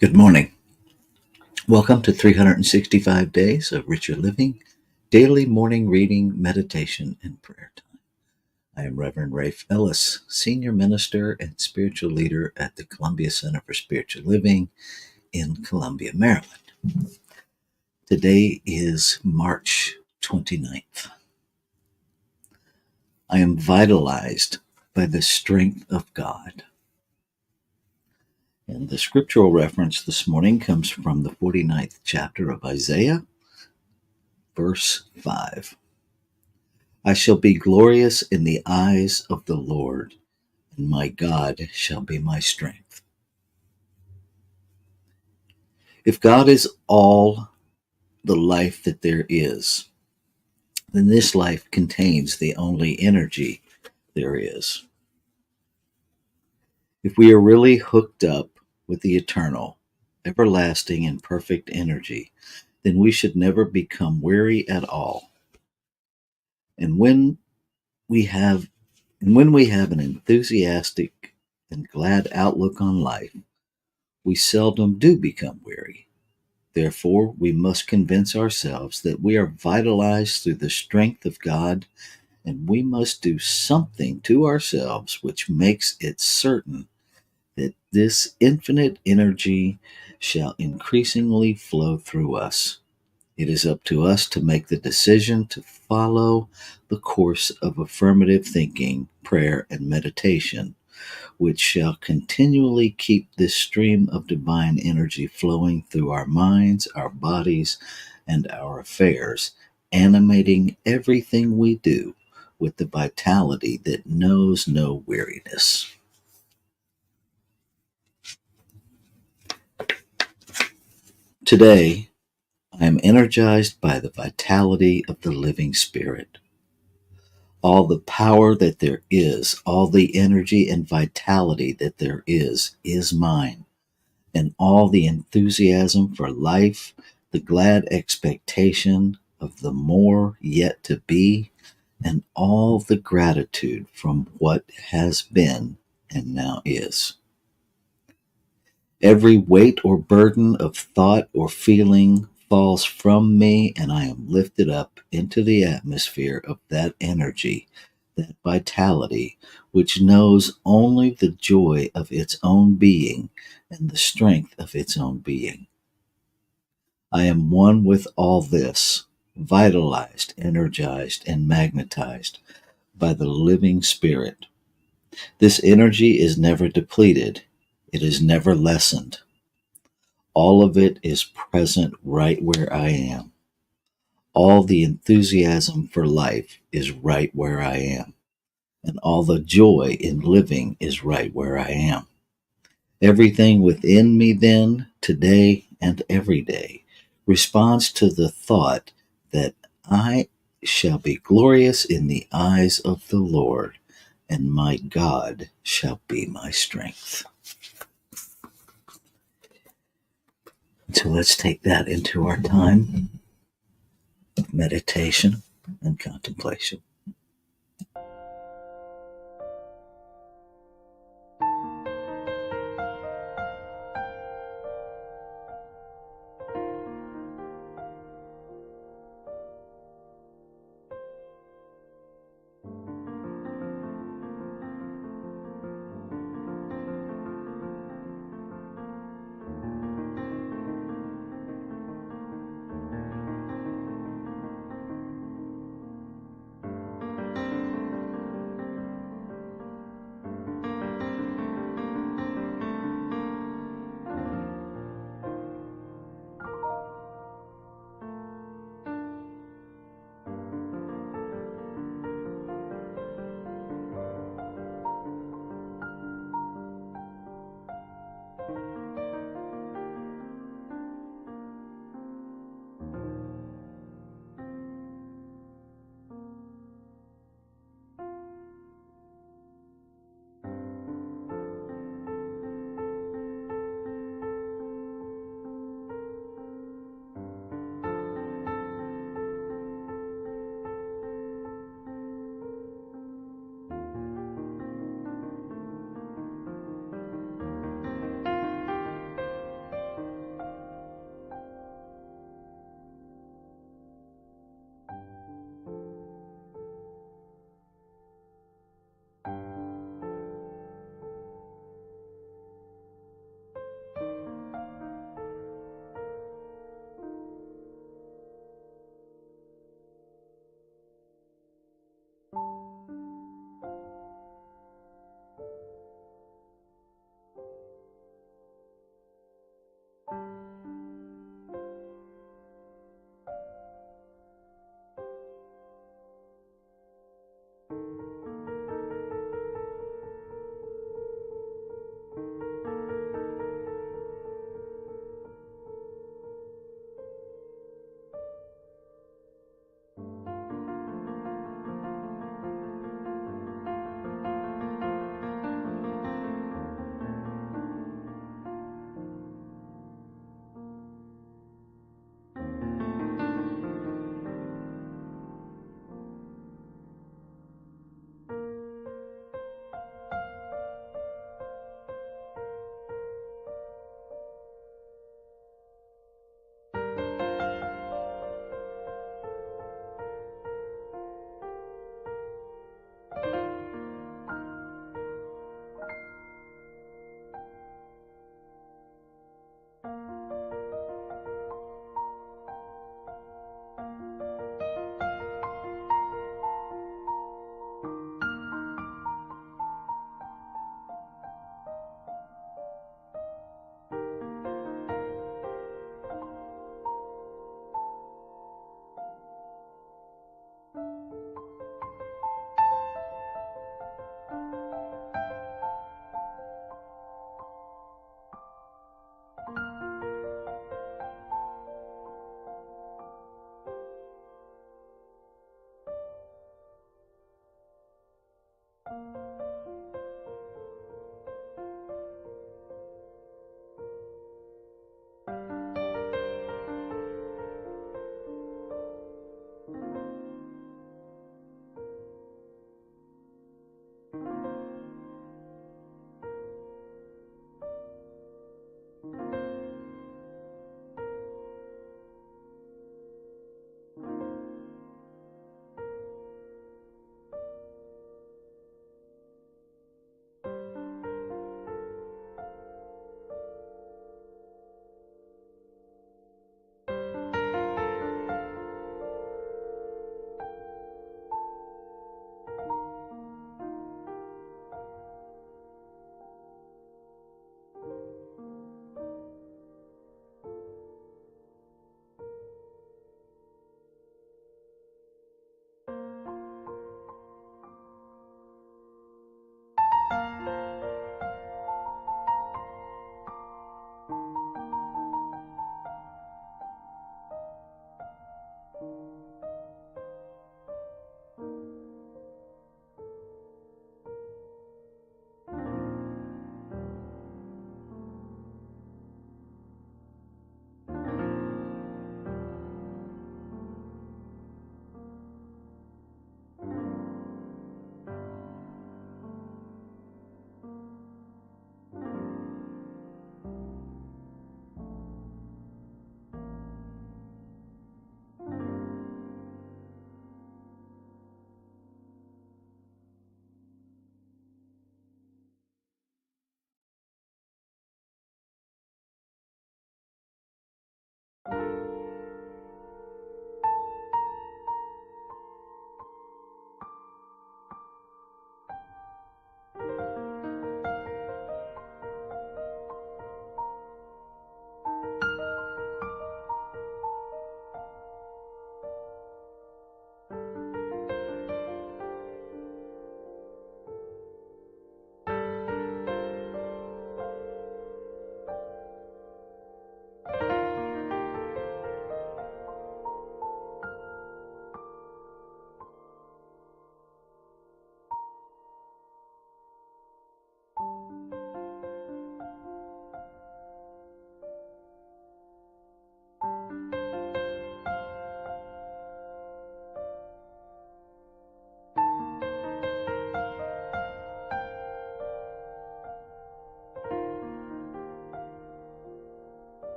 Good morning. Welcome to 365 Days of Richer Living, daily morning reading, meditation, and prayer time. I am Reverend Rafe Ellis, Senior Minister and Spiritual Leader at the Columbia Center for Spiritual Living in Columbia, Maryland. Today is March 29th. I am vitalized by the strength of God. And the scriptural reference this morning comes from the 49th chapter of Isaiah, verse 5. I shall be glorious in the eyes of the Lord, and my God shall be my strength. If God is all the life that there is, then this life contains the only energy there is. If we are really hooked up with the eternal, everlasting, and perfect energy, then we should never become weary at all. And when we have an enthusiastic and glad outlook on life, we seldom do become weary. Therefore, we must convince ourselves that we are vitalized through the strength of God, and we must do something to ourselves which makes it certain that this infinite energy shall increasingly flow through us. It is up to us to make the decision to follow the course of affirmative thinking, prayer, and meditation, which shall continually keep this stream of divine energy flowing through our minds, our bodies, and our affairs, animating everything we do with the vitality that knows no weariness. Today, I am energized by the vitality of the living Spirit. All the power that there is, all the energy and vitality that there is mine. And all the enthusiasm for life, the glad expectation of the more yet to be, and all the gratitude from what has been and now is. Every weight or burden of thought or feeling falls from me, and I am lifted up into the atmosphere of that energy, that vitality, which knows only the joy of its own being and the strength of its own being. I am one with all this, vitalized, energized, and magnetized by the living Spirit. This energy is never depleted. It is never lessened. All of it is present right where I am. All the enthusiasm for life is right where I am. And all the joy in living is right where I am. Everything within me then, today, and every day, responds to the thought that I shall be glorious in the eyes of the Lord, and my God shall be my strength. So let's take that into our time of meditation and contemplation.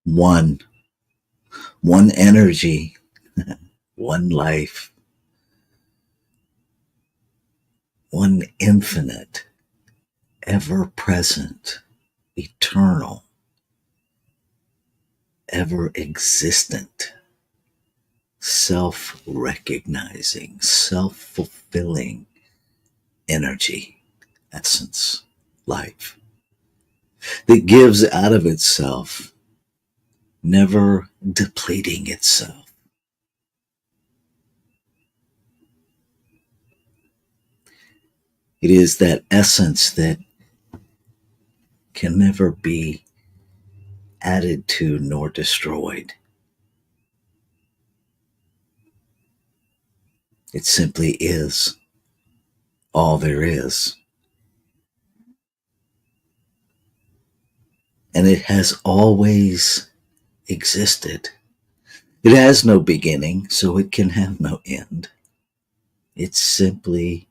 One, one energy, one life, one infinite, ever present, eternal, ever existent, self recognizing, self fulfilling energy, essence, life that gives out of itself, never depleting itself. It is that essence that can never be added to nor destroyed. It simply is all there is. And it has always existed. It has no beginning, so it can have no end. It simply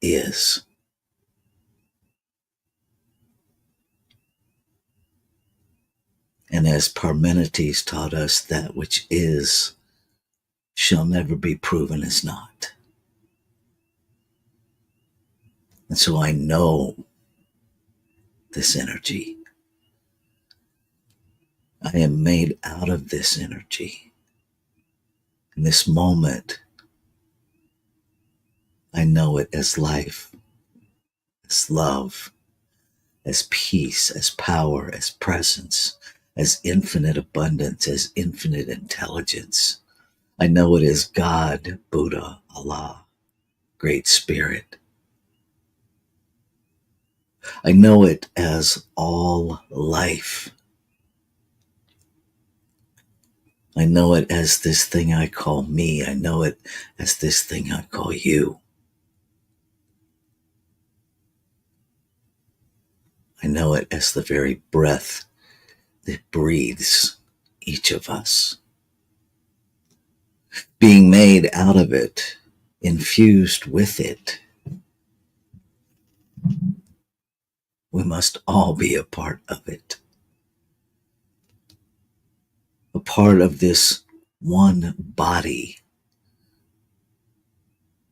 is. And as Parmenides taught us, that which is shall never be proven as not. And so I know this energy. I am made out of this energy. In this moment, I know it as life, as love, as peace, as power, as presence, as infinite abundance, as infinite intelligence. I know it as God, Buddha, Allah, Great Spirit. I know it as all life. I know it as this thing I call me. I know it as this thing I call you. I know it as the very breath that breathes each of us. Being made out of it, infused with it, we must all be a part of it. A part of this one body,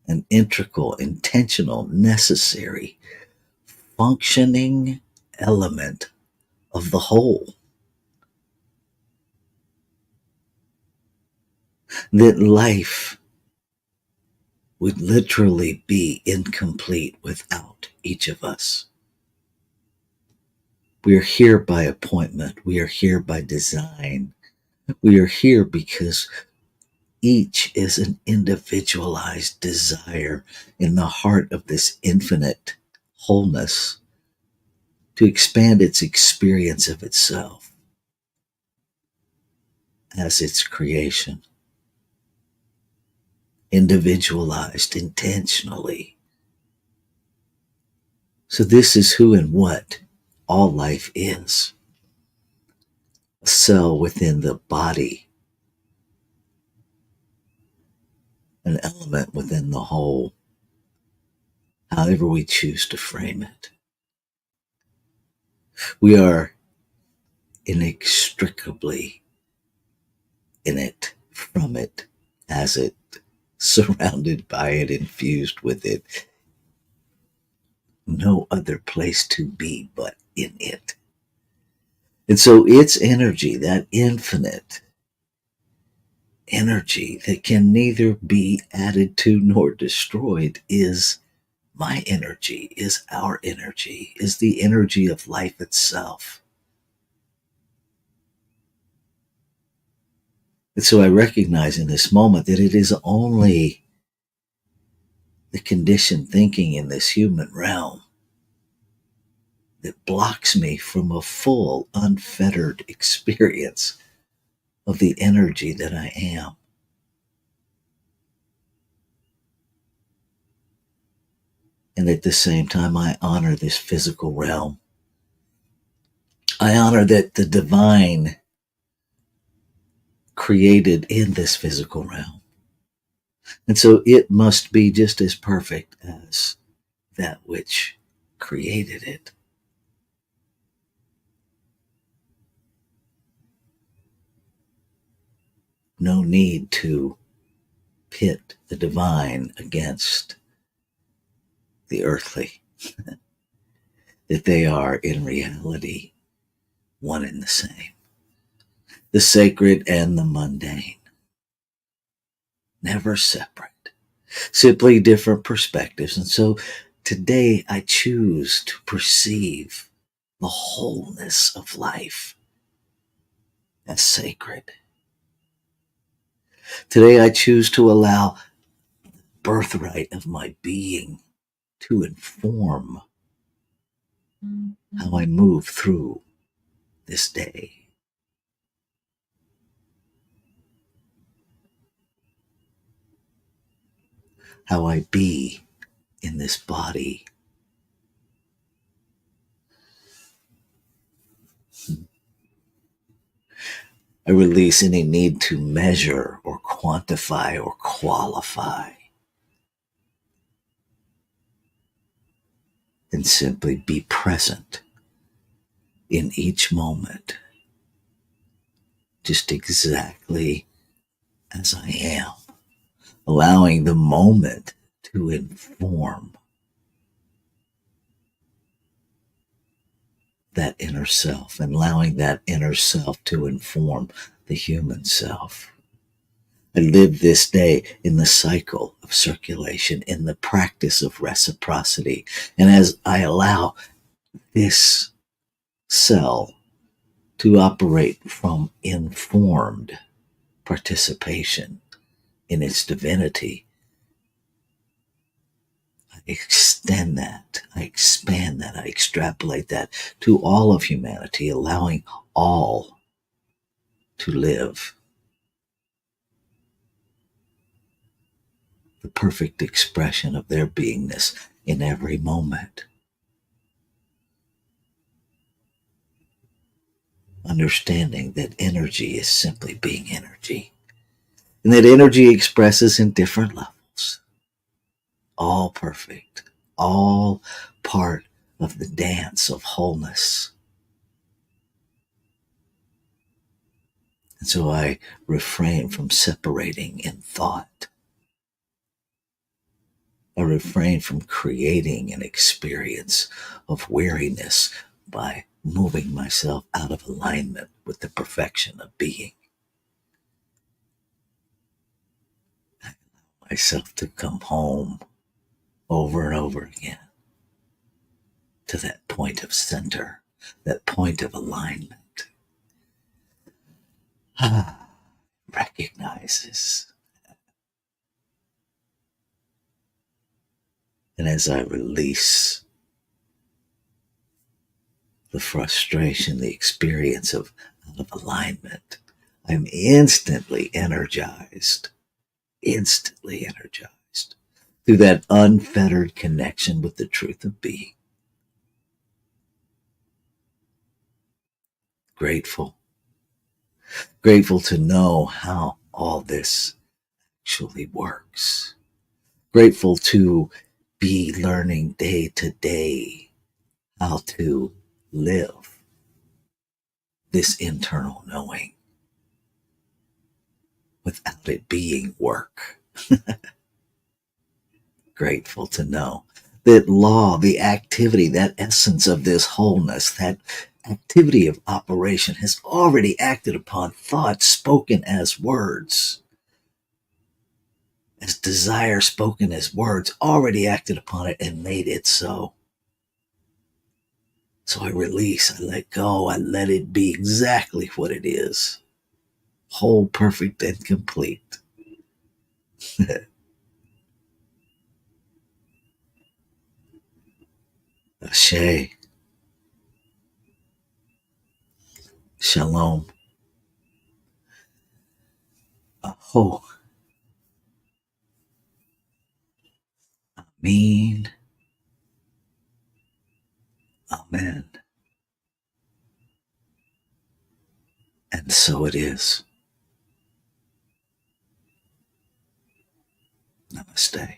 an integral, intentional, necessary, functioning element of the whole. That life would literally be incomplete without each of us. We are here by appointment. We are here by design. We are here because each is an individualized desire in the heart of this infinite wholeness to expand its experience of itself as its creation, individualized intentionally. So, this is who and what all life is: a cell within the body, an element within the whole, however we choose to frame it. We are inextricably in it, from it, as it, surrounded by it, infused with it. No other place to be but in it. And so its energy, that infinite energy that can neither be added to nor destroyed, is my energy, is our energy, is the energy of life itself. And so I recognize in this moment that it is only the conditioned thinking in this human realm that blocks me from a full, unfettered experience of the energy that I am. And at the same time, I honor this physical realm. I honor that the divine created in this physical realm. And so it must be just as perfect as that which created it. no need to pit the divine against the earthly, that they are in reality one and the same. The sacred and the mundane, never separate, simply different perspectives. And so today I choose to perceive the wholeness of life as sacred. Today I choose to allow birthright of my being to inform how I move through this day. How I be in this body. I release any need to measure or quantify or qualify, and simply be present in each moment, just exactly as I am, allowing the moment to inform that inner self, and allowing that inner self to inform the human self. I live this day in the cycle of circulation, in the practice of reciprocity. And as I allow this cell to operate from informed participation in its divinity, I extend that, I expand that, I extrapolate that to all of humanity, allowing all to live the perfect expression of their beingness in every moment. Understanding that energy is simply being energy, and that energy expresses in different levels, all perfect, all part of the dance of wholeness. And so I refrain from separating in thought. I refrain from creating an experience of weariness by moving myself out of alignment with the perfection of being. I allow myself to come home over and over again to that point of center, that point of alignment. Recognizes. And as I release the frustration, the experience of out of alignment, I'm instantly energized through that unfettered connection with the truth of being. Grateful to know how all this actually works. Grateful to be learning day to day how to live this internal knowing without it being work. Grateful to know that law, the activity, that essence of this wholeness, that activity of operation has already acted upon thoughts spoken as words, as desire spoken as words, already acted upon it and made it so. So I release, I let go, I let it be exactly what it is. Whole, perfect, and complete. Ashe. Shalom. Aho. Amin. Amen. And so it is. Namaste.